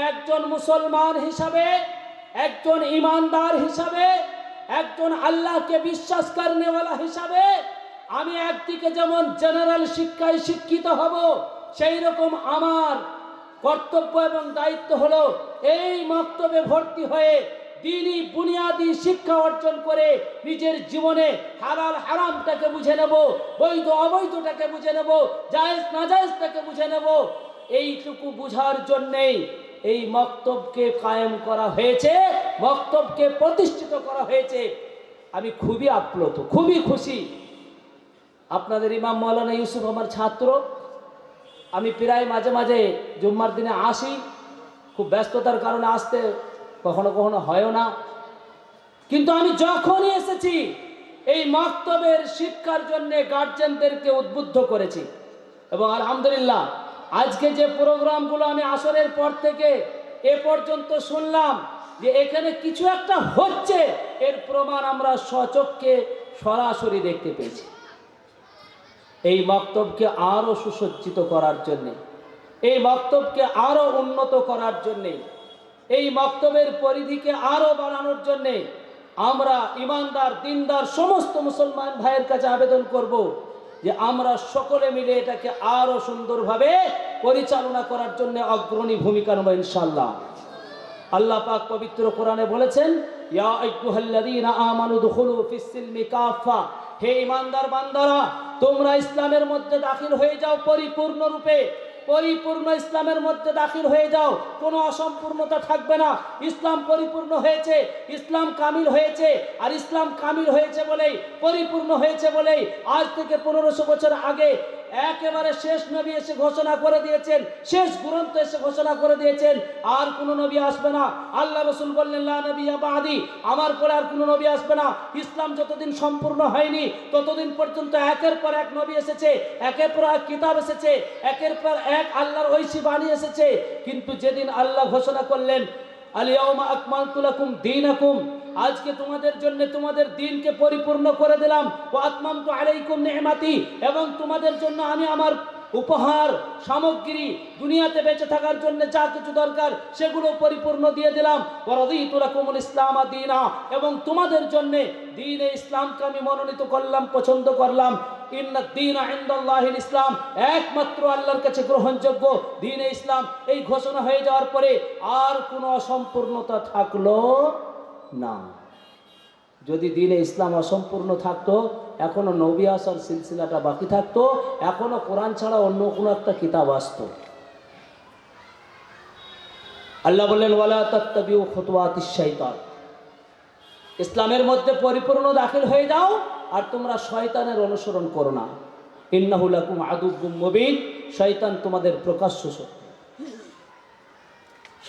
একজন মুসলমান হিসাবে, একজন ইমানদার হিসাবে, একজন আল্লাহকে বিশ্বাস করনেওয়ালা হিসাবে আমি একদিকে যেমন জেনারেল শিক্ষায় শিক্ষিত হব, সেই রকম আমার কর্তব্য এবং দায়িত্ব হলো এই মক্তবে ভর্তি হয়ে দ্বীনি বুনিয়াদী শিক্ষা অর্জন করে নিজের জীবনে হালাল হারামটাকে বুঝে নেব, বৈধ অবৈধটাকে বুঝে নেব, জায়েজ নাজায়েজটাকে বুঝে নেব। এইটুকু বুঝার জন্যেই এই মক্তবকে কায়েম করা হয়েছে, মক্তবকে প্রতিষ্ঠিত করা হয়েছে। আমি খুবই আপ্লুত, খুবই খুশি। আপনাদের ইমাম মাওলানা ইউসুফ আমার ছাত্র। আমি প্রায় মাঝে মাঝে জুম্মার দিনে আসি, খুব ব্যস্ততার কারণে আসতে কখনো কখনো হয়ও না, কিন্তু আমি যখনই এসেছি এই মক্তবের শিক্ষার জন্য গার্জেনদেরকে উদ্বুদ্ধ করেছি। এবং আলহামদুলিল্লাহ আজকে যে প্রোগ্রামগুলো আমি আসরের পর থেকে এ পর্যন্ত শুনলাম যে এখানে কিছু একটা হচ্ছে, এর প্রমাণ আমরা স্বচক্ষে সরাসরি দেখতে পেয়েছি। এই মক্তবকে আরো সুসজ্জিত করার জন্যে, এই মক্তবকে আরো উন্নত করার জন্যে, এই মক্তবের পরিধিকে আরো বাড়ানোর জন্যে আমরা ইমানদার দিনদার সমস্ত মুসলমান ভাইয়ের কাছে আবেদন করব যে আমরা সকলে মিলে এটাকে আরো সুন্দরভাবে পরিচালনা করার জন্য অগ্রণী ভূমিকা নেব ইনশাআল্লাহ। আল্লাহ পাক পবিত্র কোরআনে বলেছেন, ইয়া আইয়ুহাল্লাযীনা আমানু দুখুলু ফিস-সিলমি কাফা, হে ঈমানদার বান্দারা তোমরা ইসলামের মধ্যে দাখিল হয়ে যাও পরিপূর্ণ রূপে, পরিপূর্ণ ইসলামের মধ্যে দাখিল হয়ে যাও, কোনো অসম্পূর্ণতা থাকবে না। ইসলাম পরিপূর্ণ হয়েছে, ইসলাম কামিল হয়েছে, আর ইসলাম কামিল হয়েছে বলেই, পরিপূর্ণ হয়েছে বলেই আজ থেকে 1500 বছর আগে একেবারে শেষ নবী এসে ঘোষণা করে দিয়েছেন, শেষ গ্রন্থ এসে ঘোষণা করে দিয়েছেন আর কোনো নবী আসবে না। আল্লাহ রাসূল বললেন, লা নবিয়্যা বাদি, আমার পরে আর কোনো নবী আসবে না। ইসলাম যতদিন সম্পূর্ণ হয়নি ততদিন পর্যন্ত একের পর এক নবী এসেছে, একের পর এক কিতাব এসেছে, একের পর এক আল্লাহর ঐশী বাণী এসেছে। কিন্তু যেদিন আল্লাহ ঘোষণা করলেন, আল ইয়াউমা আকমালতু লাকুম দীনাকুম, আজকে তোমাদের জন্য তোমাদের দ্বীনকে পরিপূর্ণ করে দিলাম, ওয়া আতমামতু আলাইকুম নি'মাতি, এবং তোমাদের জন্য আমি আমার উপহার সামগ্রী দুনিয়াতে বেঁচে থাকার জন্য যা কিছু দরকার সেগুলো পরিপূর্ণ দিয়ে দিলাম, ওয়া রাদিতু লাকুমুল ইসলাম দীনা, এবং তোমাদের জন্য দ্বীনে ইসলামকে আমি মনোনীত করলাম, পছন্দ করলাম। ইন্নাদ দীনা ইনদাল্লাহিল ইসলাম, একমাত্র আল্লাহর কাছে গ্রহণযোগ্য দ্বীনে ইসলাম। এই ঘোষণা হয়ে যাওয়ার পরে আর কোনো অসম্পূর্ণতা থাকলো না। যদি দ্বীনে ইসলাম অসম্পূর্ণ থাকতো, এখনো নবী আসার সিলসিলাটা বাকি থাকতো, এখনো কোরআন ছাড়া অন্য কোনো একটা কিতাব আসতো। আল্লাহ বললেন, ওয়ালা তাত্তাবিউ খুতুওয়াতিশ শাইতান, ইসলামের মধ্যে পরিপূর্ণ দাখিল হয়ে যাও আর তোমরা শয়তানের অনুসরণ করো না। ইন্নাহু লাকুম আদুউম মুবিন, শয়তান তোমাদের প্রকাশ্য শত্রু,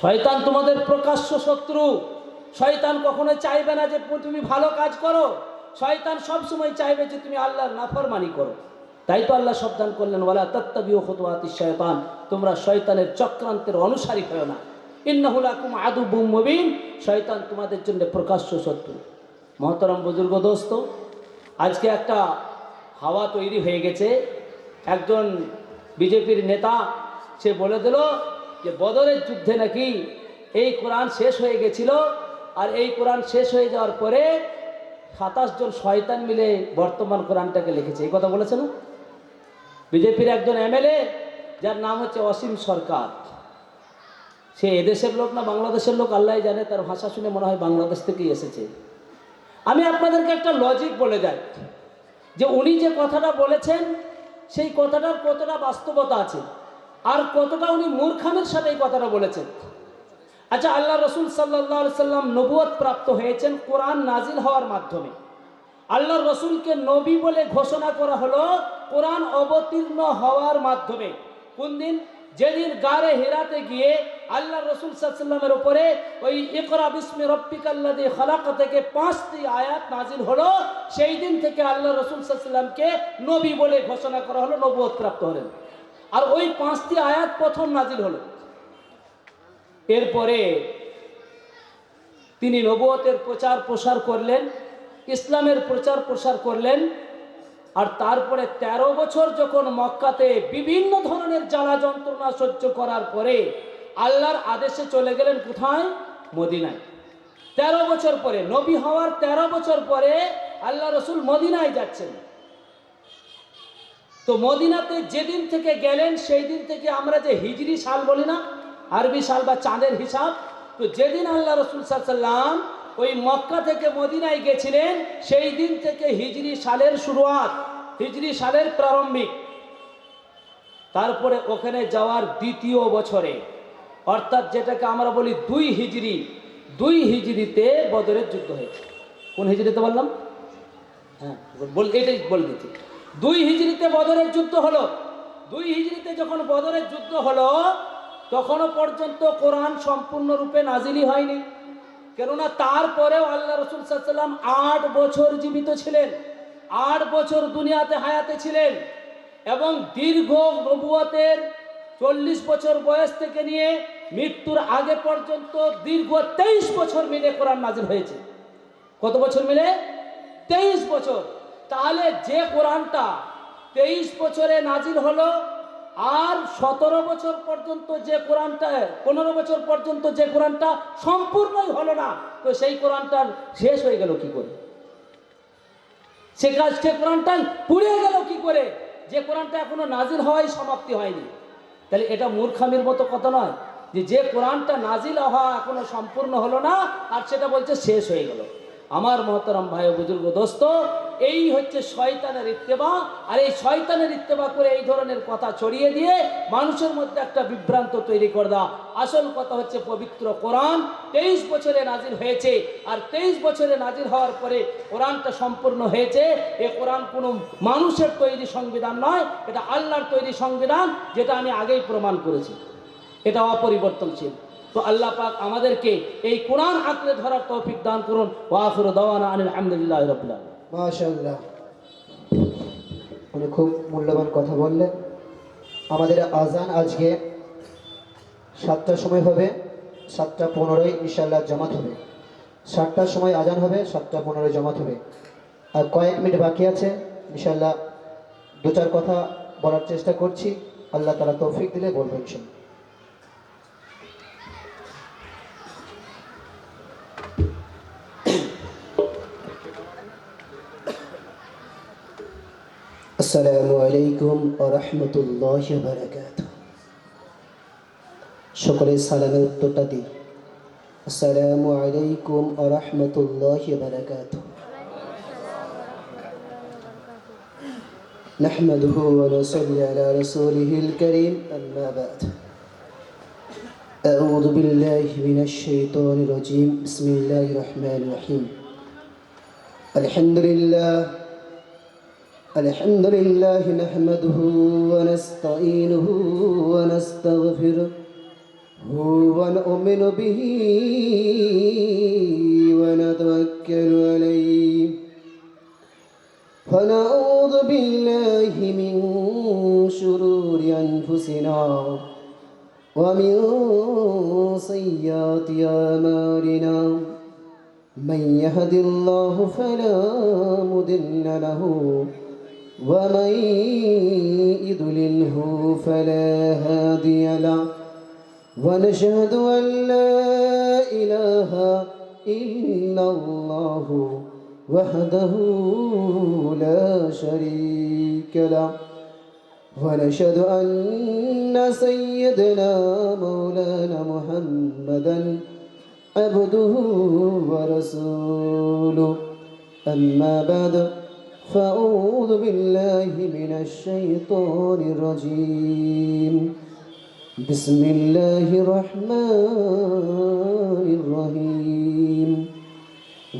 শয়তান তোমাদের প্রকাশ্য শত্রু। শয়তান কখনো চাইবে না যে তুমি ভালো কাজ করো, শয়তান সবসময় চাইবে যে তুমি আল্লাহর নাফরমানি করো। তাই তো আল্লাহ সাবধান করলেন, ওয়ালা তাত্তাবিউ খুতুওয়াতিশ শাইতান, তোমরা শয়তানের চক্রান্তের অনুসারী হও না। ইন্নাহু লাকুম আদুউম মুবিন, শয়তান তোমাদের জন্য প্রকাশ্য শত্রু। মহতরম বুজুর্গ দোস্ত, আজকে একটা হাওয়া তৈরি হয়ে গেছে। একজন বিজেপির নেতা সে বলে দিল যে বদরের যুদ্ধে নাকি এই কোরআন শেষ হয়ে গেছিল, আর এই কোরআন শেষ হয়ে যাওয়ার পরে 27 জন শয়তান মিলে বর্তমান কোরআনটাকে লিখেছে। এই কথা বলেছে না বিজেপির একজন এমএলএ, যার নাম হচ্ছে অসীম সরকার। সে এদেশের লোক না বাংলাদেশের লোক আল্লাহ জানে, তার ভাষা শুনে মনে হয় বাংলাদেশ থেকেই এসেছে। আমি আপনাদেরকে একটা লজিক বলে যাই যে উনি যে কথাটা বলেছেন সেই কথাটার কতটা বাস্তবতা আছে আর কতটা উনি মূর্খামের সাথে এই কথাটা বলেছেন। আচ্ছা, আল্লাহ রসুল সাল্লাল্লাহু আলাইহি সাল্লাম নবুয়ত প্রাপ্ত হয়েছেন কোরআন নাজিল হওয়ার মাধ্যমে। আল্লাহ রসুলকে নবী বলে ঘোষণা করা হলো কোরআন অবতীর্ণ হওয়ার মাধ্যমে। কোন দিন? যেদিন গারে হিরাতে গিয়ে আল্লাহ রসুল সাল্লাল্লাহু আলাইহি সাল্লামের উপরে ওই ইকরা বিসমি রাব্বিকাল্লাযী খালাক থেকে 5টি আয়াত নাজিল হলো। সেই দিন থেকে আল্লাহ রসুল সাল্লাল্লাহু আলাইহি সাল্লামকে নবী বলে ঘোষণা করা হলো, নবুয়ত প্রাপ্ত হলেন। আর ওই 5টি আয়াত প্রথম নাজিল হলো। এরপরে তিনি নবুয়তের প্রচার প্রসার করলেন, ইসলামের প্রচার প্রসার করলেন। আর তারপরে 13 বছর যখন মক্কাতে বিভিন্ন ধরনের জ্বালা যন্ত্রণা সহ্য করার পরে আল্লাহর আদেশে চলে গেলেন কোথায়? মদিনায়। 13 বছর পরে, নবী হওয়ার 13 বছর পরে আল্লাহ রসুল মদিনায় যাচ্ছেন। তো মদিনাতে যেদিন থেকে গেলেন সেই দিন থেকে আমরা যে হিজরি সাল বলি না, আরবি সাল বা চাঁদের হিসাব, তো যেদিন আল্লাহ রসুল সাল্লাম ওই মক্কা থেকে মদিনায় গেছিলেন সেই দিন থেকে হিজরি সালের শুরুয়াত, হিজরি সালের প্রারম্ভিক। তারপরে ওখানে যাওয়ার দ্বিতীয় বছরে, অর্থাৎ যেটাকে আমরা বলি 2 হিজরি, 2 হিজরিতে বদরের যুদ্ধ হয়েছে। কোন হিজরিতে বললাম? হ্যাঁ, এটাই বলে দিচ্ছি। 2 হিজরিতে বদরের যুদ্ধ হলো। 2 হিজরিতে যখন বদরের যুদ্ধ হলো তখনও পর্যন্ত কোরআন সম্পূর্ণরূপে নাজিলই হয়নি। কেননা তারপরেও আল্লাহ রসুল সাল্লাম 8 বছর জীবিত ছিলেন, 8 বছর দুনিয়াতে হায়াতে ছিলেন, এবং দীর্ঘ নবুয়তের 40 বছর বয়স থেকে নিয়ে মৃত্যুর আগে পর্যন্ত দীর্ঘ 23 বছর মিলে কোরআন নাজিল হয়েছে। কত বছর মিলে? 23 বছর। তাহলে যে কোরআনটা 23 বছরে নাজিল হলো, আর 17 বছর পর্যন্ত যে কোরআনটা, 15 বছর পর্যন্ত যে কোরআনটা সম্পূর্ণই হলো না, তো সেই কোরআনটার শেষ হয়ে গেল কি করে? সে কোরআনটা পুড়ে গেল কি করে, যে কোরআনটা এখনো নাজিল হওয়াই সমাপ্তি হয়নি? তাহলে এটা মূর্খামির মতো কথা নয় যে কোরআনটা নাজিল হওয়া এখনো সম্পূর্ণ হলো না আর সেটা বলছে শেষ হয়ে গেল। আমার মহতরম ভাই ও বুজুর্গ দোস্ত, এই হচ্ছে শয়তানের ইত্তেবা। আর এই শয়তানের ইত্তেবা করে এই ধরনের কথা ছড়িয়ে দিয়ে মানুষের মধ্যে একটা বিভ্রান্ত তৈরি করে দেওয়া। আসল কথা হচ্ছে পবিত্র কোরআন 23 বছরে নাজিল হয়েছে, আর 23 বছরে নাজিল হওয়ার পরে কোরআনটা সম্পূর্ণ হয়েছে। এ কোরআন কোনো মানুষের তৈরি সংবিধান নয়, এটা আল্লাহর তৈরি সংবিধান, যেটা আমি আগেই প্রমাণ করেছি। এটা অপরিবর্তনশীল। তো আল্লাহ পাক আমাদেরকে এই কোরআন আঁকড়ে ধরার তৌফিক দান করুন। ওয়া আখিরু দাওয়ানা আনিল হামদুলিল্লাহি রাব্বিল আলামিন। মাশাআল্লাহ, উনি খুব মূল্যবান কথা বললেন। আমাদের আজান আজকে 7টার সময় হবে, 7টা 15 ইনশাআল্লাহ জামাত হবে। 7টার সময় আজান হবে, 7টা 15 জামাত হবে। আর কয়েক মিনিট বাকি আছে, ইনশাআল্লাহ 2-4 কথা বলার চেষ্টা করছি। আল্লাহ তাআলা তৌফিক দিলে বলবেন ইনশাআল্লাহ। আসসালামু আলাইকুম ওয়া রাহমাতুল্লাহি ওয়া বারাকাতুহু। সকলে সালামের উত্তরটা দিই। আসসালামু আলাইকুম ওয়া রাহমাতুল্লাহি ওয়া বারাকাতুহু। নাহমাদুহু ওয়া নুসাল্লি আলা রাসূলিহিল কারীম, আম্মা বা'দ। আউযু বিল্লাহি মিনাশ শাইতানির রাজীম। বিসমিল্লাহির রহমানির রহিম। আলহামদুলিল্লাহ الحمد لله نحمده ونستعينه ونستغفره ونؤمن به ونتوكل عليه ونعوذ بالله من شرور أنفسنا ومن سيئات أعمالنا من يهد الله فلا مضل له ومن يضلله فلا هادي له ونشهد أن لا إله إلا الله وحده لا شريك له ونشهد أن سيدنا مولانا محمدا عبده ورسوله. أما بعد فأعوذ بالله من الشيطان الرجيم. بسم الله الرحمن الرحيم.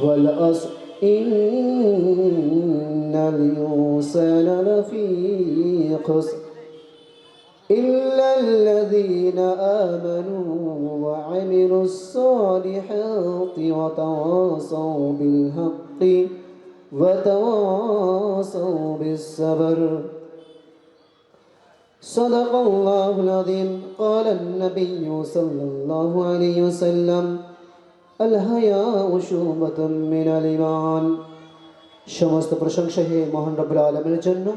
والعصر إن الإنسان لفي خسر إلا الذين آمنوا وعملوا الصالحات وتواصوا بالحق وتواصوا بالصبر. صدق الله العظيم. قال النبي صلى الله عليه وسلم الحياء شعبة من الإيمان. সমস্ত প্রশংসা হে মহান রব্বুল আলামিনের জন্য,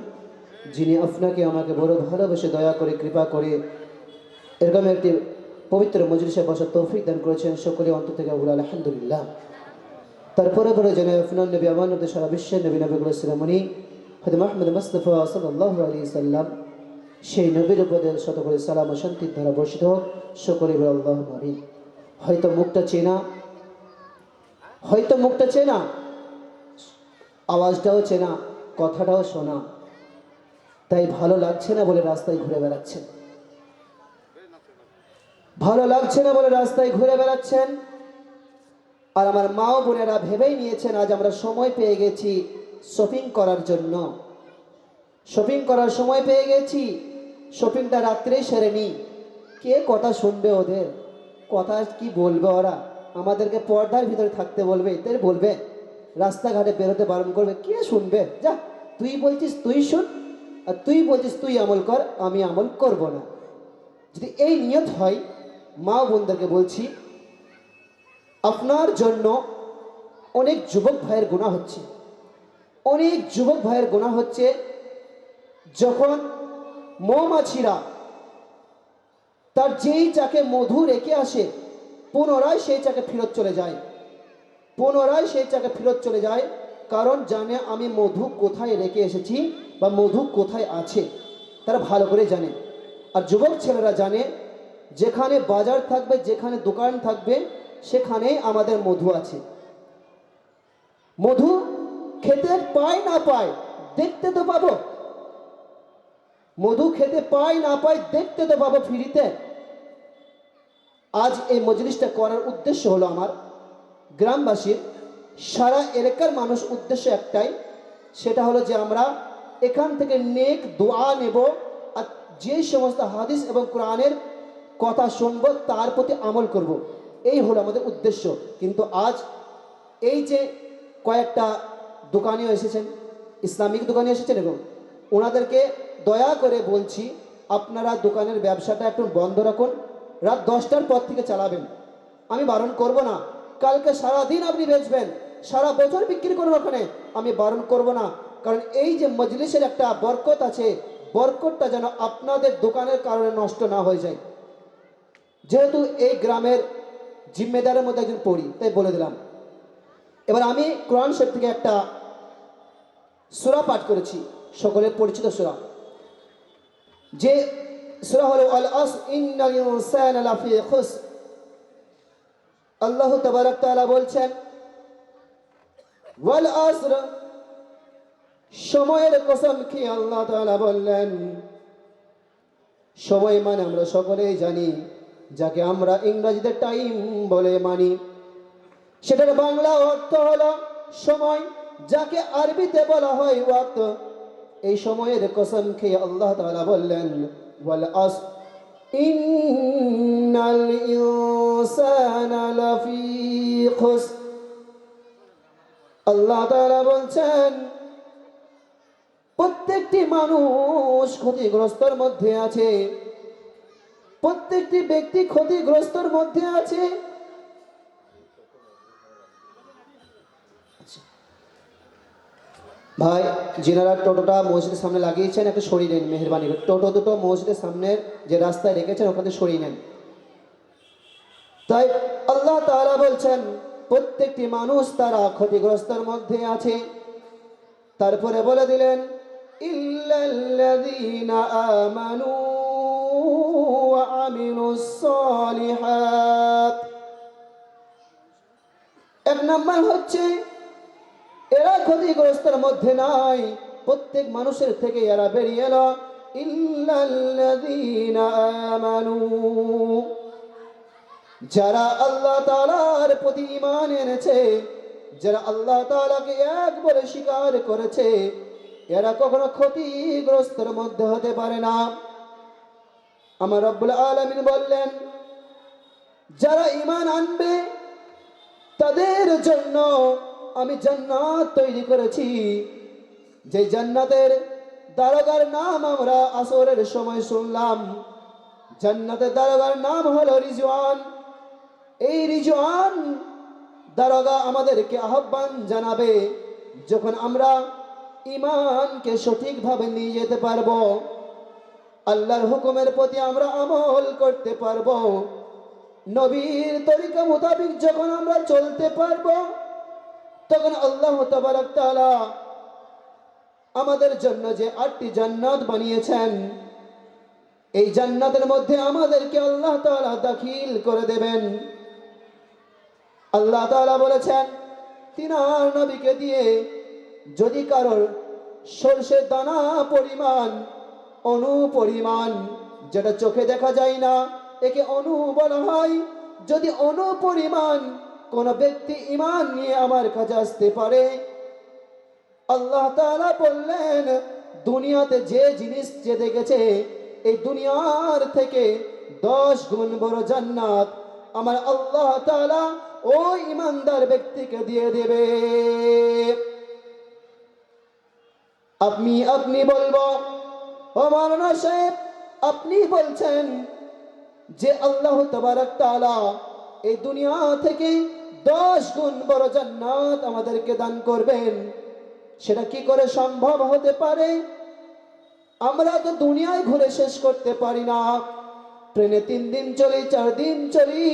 যিনি আপনাকে আমাকে বড় ভালোবেসে দয়া করে কৃপা করে এরকম একটি পবিত্র মজলিসে বসার তৌফিক দান করেছেন, সকলে অন্তর থেকে বলে আলহামদুলিল্লাহ। তারপরে পরে যেন আফনান নবী আমার নবী সারা বিশ্বের নবী নবীগুলো শিরোমণি হযরত মুহাম্মদ মুস্তাফা সাল্লাল্লাহু আলাইহি সাল্লাম, সেই নবীর উপরে শত করে সালাম ও শান্তির ধারা বর্ষিত হোক, সকলে বলে আল্লাহুম্মা আমিন। হয়তো মুখটা চেনা, আওয়াজটাও চেনা, কথাটাও শোনা, তাই ভালো লাগছে না বলে রাস্তায় ঘুরে বেড়াচ্ছেন, আর আমার মা ও বোনেরা ভেবেই নিয়েছেন আজ আমরা সময় পেয়ে গেছি শপিং করার জন্য, শপিংটা রাত্রেই সেরে নি। কে কথা শুনবে? ওদের কথা কি বলবে? ওরা আমাদেরকে পর্দার ভিতরে থাকতে বলবে, তাই বলবে, রাস্তাঘাটে বেরোতে বারণ করবে, কে শুনবে? যা, তুই বলছিস তুই শুন, আর তুই বলছিস তুই আমল কর, আমি আমল করব না। যদি এই নিয়ত হয়, মা ও বোনদেরকে বলছি, আপনার জন্য অনেক যুবক ভাইয়ের গুনাহ হচ্ছে, যখন মৌমাছিরা তার যেই চাকে মধু রেখে আসে পুনরায় সেই চাকে ফেরত চলে যায়, কারণ জানে আমি মধু কোথায় রেখে এসেছি বা মধু কোথায় আছে, তারা ভালো করে জানে। আর যুবক ছেলেরা জানে, যেখানে বাজার থাকবে, যেখানে দোকান থাকবে, সেখানেই আমাদের মধু আছে। মধু খেতে পায় না পায়, দেখতে তো পাবো, ফ্রিতে। আজ এই মজলিসটা করার উদ্দেশ্য হলো আমার গ্রামবাসীর, সারা এলাকার মানুষ উদ্দেশ্য একটাই, সেটা হলো যে আমরা এখান থেকে নেক দোয়া নেব, আর যে সমস্ত হাদিস এবং কোরআনের কথা শুনবো তার প্রতি আমল করব, এই হলো আমাদের উদ্দেশ্য। কিন্তু আজ এই যে কয়েকটা দোকানিও এসেছেন, ইসলামিক দোকানে এসেছেন, এবং ওনাদেরকে দয়া করে বলছি, আপনারা দোকানের ব্যবসাটা একটু বন্ধ রাখুন, রাত 10টার পর থেকে চালাবেন। আমি বারণ করব না, কালকে সারাদিন আপনি বেচবেন, সারা বছর বিক্রি করুন ওখানে, আমি বারণ করব না। কারণ এই যে মজলিসের একটা বরকত আছে, বরকতটা যেন আপনাদের দোকানের কারণে নষ্ট না হয়ে যায়। যেহেতু এই গ্রামের জিম্মেদারের মধ্যে একজন পড়ি, তাই বলে দিলাম। এবার আমি কোরআন শরীফ থেকে একটা সূরা পাঠ করেছি, সকলের পরিচিত সূরা, যে সূরা হলো আল আসর ইন্নাল ইনসানা লাফি খুসর। আল্লাহ তাবারক তাআলা বলছেন, ওয়াল আসর, সময়ের কসম খেয়ে আল্লাহ তাআলা বললেন। সময় মানে আমরা সকলেই জানি, যাকে আমরা ইংরেজিতে টাইম বলে মানি, সেটার বাংলা অর্থ হলো সময়, যাকে আরবিতে বলা হয় ওয়াক্ত। এই সময়ের কসম খেয়ে আল্লাহ তাআলা বললেন, ওয়াল আসর ইন্নাল ইনসানা লাফি খুসর। আল্লাহ তাআলা বলছেন, প্রত্যেকটি মানুষ ক্ষতিগ্রস্তর মধ্যে আছে, প্রত্যেকটি ব্যক্তি ক্ষতিগ্রস্তর মধ্যে আছে। ভাই, যিনারা টোটোটা মসজিদের সামনে লাগিয়েছেন, একটু সরিয়ে নেন মেহেরবানি করে। টোটো দুটো মসজিদের সামনের যে রাস্তায় রেখেছেন ওখান থেকে সরিয়ে নেন। তাই আল্লাহ তাআলা বলছেন, প্রত্যেকটি মানুষ তারা ক্ষতিগ্রস্তর মধ্যে আছে। তারপরে বলে দিলেন, ইল্লাল্লাযীনা আমানু ওয়া আমিলুস সালিহাত। এক নাম্বার হচ্ছে, এরা ক্ষতিগ্রস্তের মধ্যে নাই, প্রত্যেক মানুষের থেকে এরা বেরিয়ে এলো। ইল্লাল্লাযীনা আমানু, যারা আল্লাহ তাআলার প্রতি ঈমান এনেছে, যারা আল্লাহ তাআলাকে এক বলে স্বীকার করেছে, এরা কখনো ক্ষতিগ্রস্তের মধ্যে হতে পারে না। আমার রব্বুল আলামিন বললেন, যারা ঈমান আনবে তাদের জন্য আমি জান্নাত তৈরি করেছি, যে জান্নাতের দারোগার নাম আমরা আসরের সময় শুনলাম। জান্নাতের দারোগার নাম হলো রিজওয়ান। এই রিজওয়ান দারোগা আমাদেরকে আহ্বান জানাবে, যখন আমরা ঈমানকে সঠিকভাবে নিয়ে যেতে পারবো, আল্লাহর হুকুমের প্রতি আমরা আমল করতে পারবো, নবীর তরিকা মোতাবেক যখন আমরা চলতে পারবো, তখন আল্লাহ তাবারক তাআলা আমাদের জন্য যে 8টি জান্নাত বানিয়েছেন, এই জান্নাতের মধ্যে আমাদেরকে আল্লাহ তাআলা দাখিল করে দেবেন। আল্লাহ তাআলা বলেছেন, তিনার নবীকে দিয়ে যদি কারোর সরষের দানা পরিমাণ, অণু পরিমাণ, যেটা চোখে দেখা যায় না, একে অণু বলা হয়, যদি অণু পরিমাণ কোন ব্যক্তি ঈমান নিয়ে আমার কাছে আসতে পারে, আল্লাহ তাআলা বললেন, দুনিয়াতে যে জিনিস যে দেখেছে এই দুনিয়ার থেকে 10 গুণ বড় জান্নাত আমার আল্লাহ তাআলা ওই ঈমানদার ব্যক্তিকে দিয়ে দেবে। আপনি বলবো, ও মাওলানা সাহেব, আপনি বলছেন যে আল্লাহ তাবারক তাআলা এই দুনিয়া থেকে 10 গুণ বড় জান্নাত আমাদেরকে দান করবেন, সেটা কি করে সম্ভব হতে পারে? আমরা তো দুনিয়ায় ঘুরে শেষ করতে পারি না। ট্রেনে 3 দিন চলি, 4 দিন চলি,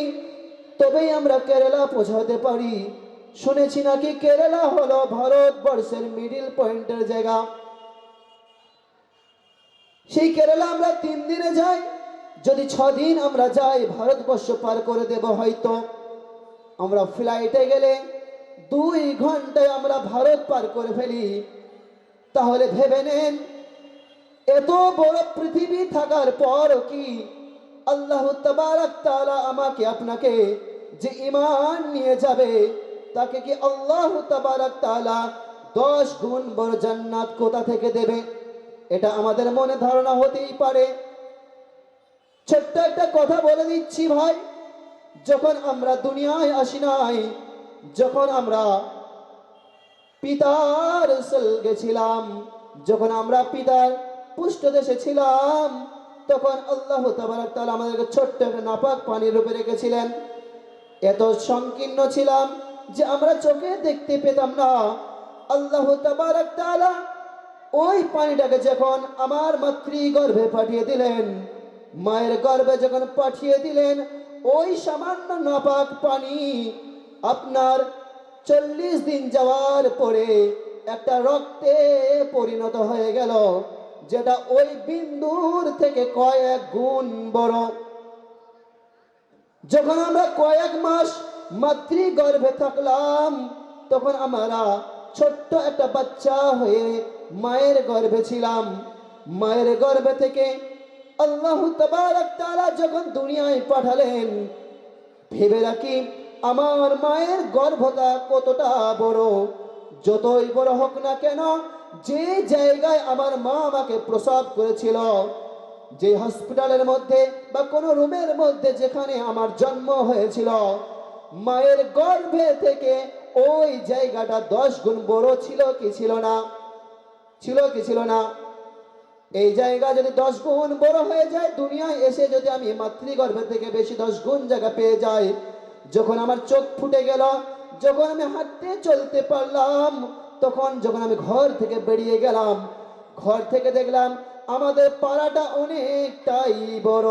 তবেই আমরা কেরালা পৌঁছাতে পারি। শুনেছি নাকি কেরালা হলো ভারতবর্ষের মিডিল পয়েন্টের জায়গা। সেই কেরালা আমরা 3 দিনে যাই, যদি 6 দিন আমরা যাই ভারতবর্ষ পার করে দেব হয়তো। আমরা ফ্লাইটে গেলে 2 ঘন্টায় আমরা ভারত পার করে ফেলি। তাহলে ভেবে নেন, এত বড় পৃথিবী থাকার পর কি আল্লাহ তাবারক তাআলা আমাকে আপনাকে যে ঈমান নিয়ে যাবে, তাকে কি আল্লাহ তাবারক তাআলা 10 গুণ বড় জান্নাত কোথা থেকে দেবে? এটা আমাদের মনে ধারণা হতেই পারে। ছোট্ট একটা কথা বলে দিচ্ছি ভাই, যখন আমরা দুনিয়ায় আসি নাই, যখন আমরা পিতার সেল গেছিলাম, যখন আমরা পিতার পুষ্টদেশে ছিলাম, তখন আল্লাহ তাবারক তাআলা আমাদেরকে ছোট্ট একটা নাপাক পানির রূপে রেখেছিলেন। এত সংকীর্ণ ছিলাম যে আমরা চোখে দেখতে পেতাম না। আল্লাহ তাবারক তাআলা ওই পানিটাকে যখন আমার মাতৃগর্ভে পাঠিয়ে দিলেন, মায়ের গর্ভে যখন পাঠিয়ে দিলেন, ওই সামান্য নাপাক পানি আপনার 40 দিন যাওয়ার পরে একটা রক্তে পরিণত হয়ে গেল, যেটা ওই বিন্দুর থেকে কয়েক গুণ বড়। যখন আমরা কয়েক মাস মাতৃগর্ভে থাকলাম, তখন আমরা ছোট্ট একটা বাচ্চা হয়ে মায়ের গর্ভে ছিলাম। মায়ের গর্ভে থেকে আল্লাহ তাবারক তাআলা যখন দুনিয়ায় পাঠালেন, ভেবে রাখি আমার মায়ের গর্ভটা কতটা বড়। যতই বড় হোক না কেন, যে জায়গায় আমার মা আমাকে প্রসব করেছিল, যে হসপিটালের মধ্যে বা কোনো রুমের মধ্যে যেখানে আমার জন্ম হয়েছিল, মায়ের গর্ভে থেকে ওই জায়গাটা 10 গুণ বড় ছিল কি ছিল না? ছিল কি ছিল না? এই জায়গা যদি 10 গুণ বড় হয়ে যায়, দুনিয়ায় এসে যদি আমি মাতৃগর্ভে থেকে বেশি 10 গুণ জায়গা পেয়ে যাই, যখন আমার চোখ ফুটে গেল, যখন আমি হাঁটতে চলতে পারলাম, তখন যখন আমি ঘর থেকে বেরিয়ে গেলাম, ঘর থেকে দেখলাম আমাদের পাড়াটা অনেকটাই বড়,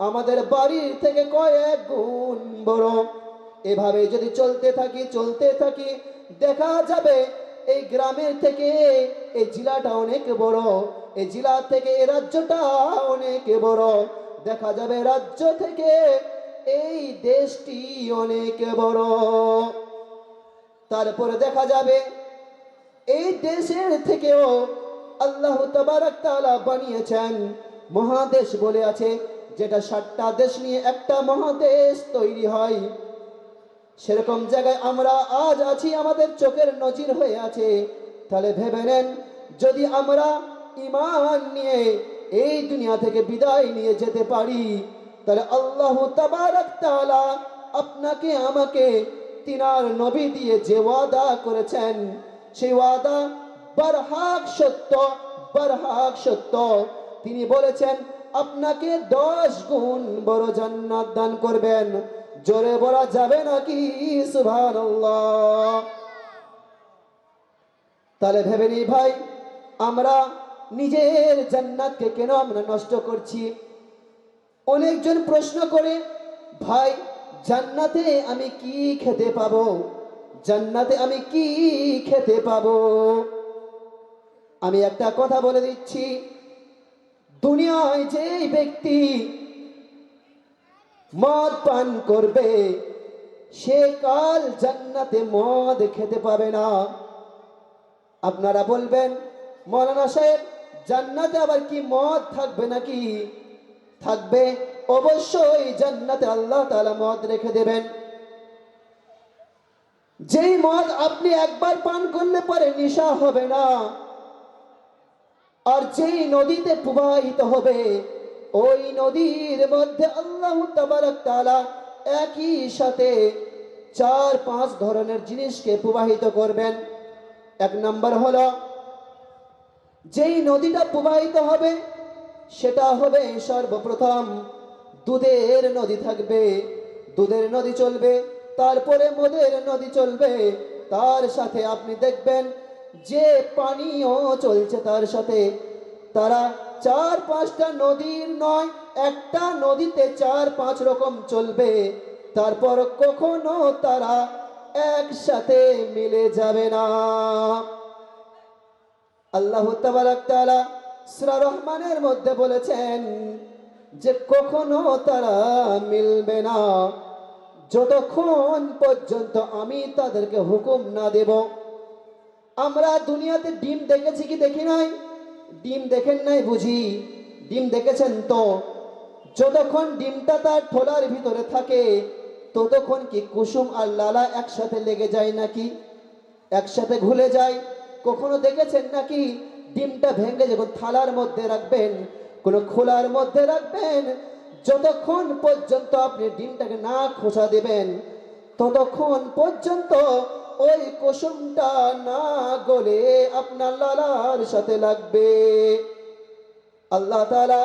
আমাদের বাড়ির থেকে কয়েক গুণ বড়। এভাবে যদি চলতে থাকি, দেখা যাবে এই গ্রামের থেকে এই জেলাটা অনেক বড়, এই জেলা থেকে এই রাজ্যটা অনেক বড়, দেখা যাবে রাজ্য থেকে এই দেশটি অনেক বড়। তারপরে দেখা যাবে এই দেশের থেকেও আল্লাহ তাবারক তাআলা বানিয়েছেন মহাদেশ বলে আছে, যেটা 7টা দেশ নিয়ে একটা মহাদেশ তৈরি হয়। সেরকম জায়গায় আমরা আজ আছি, আমাদের চোখের নজির হয়ে আছে। তাহলে ভেবে নেন, যদি আমরা ঈমান নিয়ে এই দুনিয়া থেকে বিদায় নিয়ে যেতে পারি, তাহলে আল্লাহ তাবারক তাআলা আপনাকে আমাকে তিনার নবী দিয়ে যে ওয়াদা করেছেন, সেই ওয়াদা বারহাক সত্য, বারহাক সত্য। তিনি বলেছেন আপনাকে 10 গুণ বড় জান্নাত দান করবেন। জোরে বলা যাবে নাকি সুবহানাল্লাহ? তাহলে ভেবে নিই ভাই, আমরা নিজের জান্নাতকে কেন আমরা নষ্ট করছি? অনেকজন প্রশ্ন করে ভাই জান্নাতে আমি কি খেতে পাবো, জান্নাতে আমি কি খেতে পাবো? আমি একটা কথা বলে দিচ্ছি, দুনিয়ায় যে ব্যক্তি মদ পান করবে সে কাল জান্নাতে মদ খেতে পাবে না। আপনারা বলবেন মৌলানা সাহেব জান্নাতে আবার কি মদ থাকবে নাকি? থাকবে, অবশ্যই জান্নাতে আল্লাহ তাআলা মদ রেখে দেবেন। যেই মদ আপনি একবার পান করলে পরে নেশা হবে না, আর যেই নদীতে প্রবাহিত হবে ওই নদীর মধ্যে আল্লাহ তাবারক তাআলা একই সাথে 4-5 ধরনের জিনিসকে প্রবাহিত করবেন। এক নম্বর হলো যেই নদীটা প্রবাহিত হবে সেটা হবে সর্বপ্রথম দুধের নদী থাকবে, দুধের নদী চলবে, তারপরে মদের নদী চলবে, তার সাথে আপনি দেখবেন যে পানিও চলছে তার সাথে। তারা 4-5টা নদীর নয়, একটা নদীতে 4-5 রকম চলবে, তারপর কখনো তারা একসাথে মিলে যাবে না। আল্লাহ তাবারক তাআলা সূরা রহমানের মধ্যে বলেছেন যে কখনো তারা মিলবে না যতক্ষণ পর্যন্ত আমি তাদেরকে হুকুম না দেব। আমরা দুনিয়াতে ডিম দেখেছি কি দেখি নাই? ডিম দেখেন নাই বুঝি? ডিম দেখেছেন তো? যতক্ষণ ডিমটা তার থোলার ভিতরে থাকে ততক্ষণ কি কুসুম আর লালা একসাথে লেগে যায় নাকি? একসাথে ঘুলে যায়? কখনো দেখেছেন নাকি? ডিমটা ভেঙে যখন থালার মধ্যে রাখবেন, কোনো খোলার মধ্যে রাখবেন, যতক্ষণ পর্যন্ত আপনি ডিমটাকে না খোসা দেবেন ততক্ষণ পর্যন্ত ওই কুসুমটা না গলে আপনার লালার সাথে লাগবে। আল্লাহ তাআলা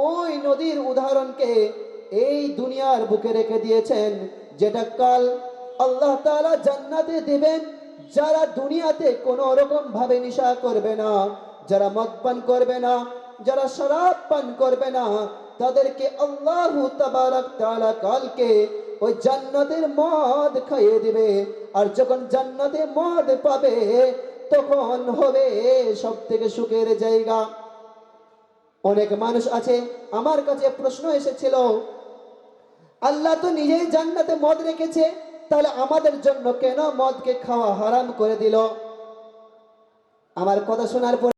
ওই নদীর উদাহরণকে এই দুনিয়ার বুকে রেখে দিয়েছেন, যেটা কাল আল্লাহ তাআলা জান্নাতে দেবেন যারা দুনিয়াতে কোনো রকম ভাবে নেশা করবে না, যারা মদ পান করবে না, যারা শরাব পান করবে না, তাদেরকে আল্লাহ তাবারক তাআলা কালকে ওই জান্নাতের মদ খাইয়ে দিবে। আর যখন জান্নাতে মদ পাবে তখন হবে সব থেকে সুখের জায়গা। অনেক মানুষ আছে, আমার কাছে প্রশ্ন এসেছিল, আল্লাহ তো নিজেই জান্নাতে মদ রেখেছে, তাহলে আমাদের জন্য কেন মদকে খাওয়া হারাম করে দিল? আমার কথা শোনার পর